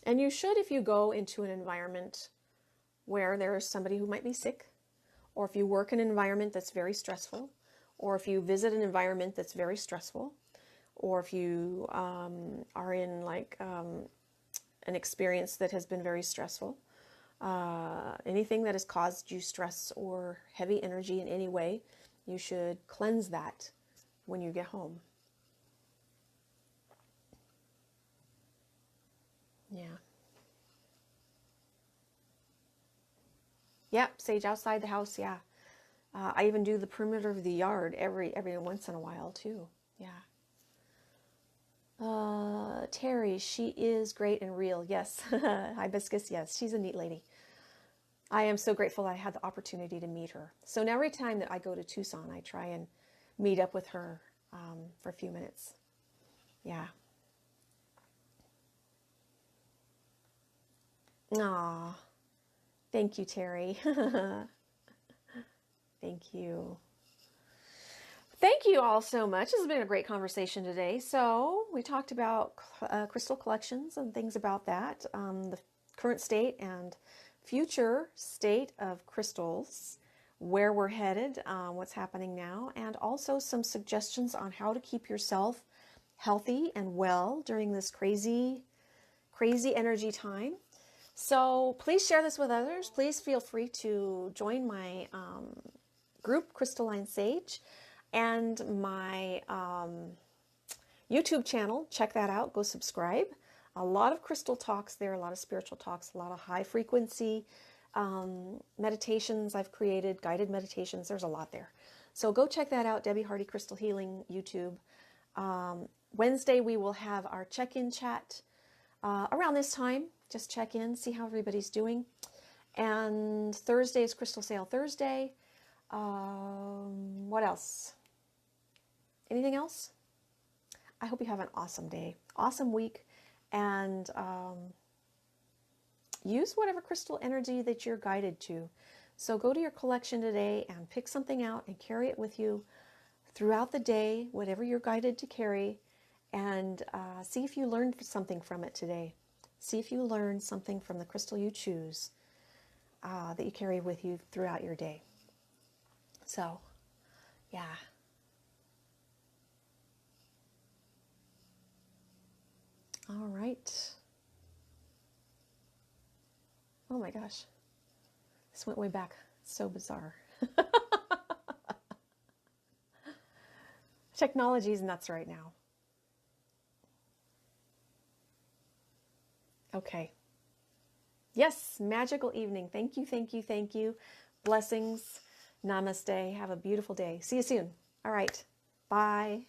And you should if you go into an environment where there is somebody who might be sick, or if you work in an environment that's very stressful, or if you visit an environment that's very stressful, or if you are in like an experience that has been very stressful, anything that has caused you stress or heavy energy in any way, you should cleanse that when you get home. Yeah. Yep, sage outside the house, yeah. I even do the perimeter of the yard every once in a while too. Yeah. Terry, she is great and real. Yes. Hibiscus, yes. She's a neat lady. I am so grateful I had the opportunity to meet her. So now every time that I go to Tucson, I try and meet up with her for a few minutes. Yeah. Aw. Thank you, Terry. Thank you. Thank you all so much. This has been a great conversation today. So we talked about crystal collections and things about that, the current state and future state of crystals, where we're headed, what's happening now, and also some suggestions on how to keep yourself healthy and well during this crazy energy time. So please share this with others. Please feel free to join my group, Crystalline Sage, and my YouTube channel. Check that out. Go subscribe. A lot of crystal talks there, a lot of spiritual talks, a lot of high frequency meditations I've created, guided meditations. There's a lot there. So go check that out, Debbie Hardy Crystal Healing YouTube. Wednesday we will have our check-in chat around this time. Just check in, see how everybody's doing. And Thursday is Crystal Sale Thursday. What else? Anything else? I hope you have an awesome day, awesome week, and use whatever crystal energy that you're guided to. So go to your collection today and pick something out and carry it with you throughout the day, whatever you're guided to carry, and see if you learned something from it today. See if you learned something from the crystal you choose that you carry with you throughout your day. So, yeah. All right. Oh my gosh. This went way back. So bizarre. Technology's nuts right now. Okay. Yes, magical evening. Thank you, thank you, thank you. Blessings. Namaste. Have a beautiful day. See you soon. All right. Bye.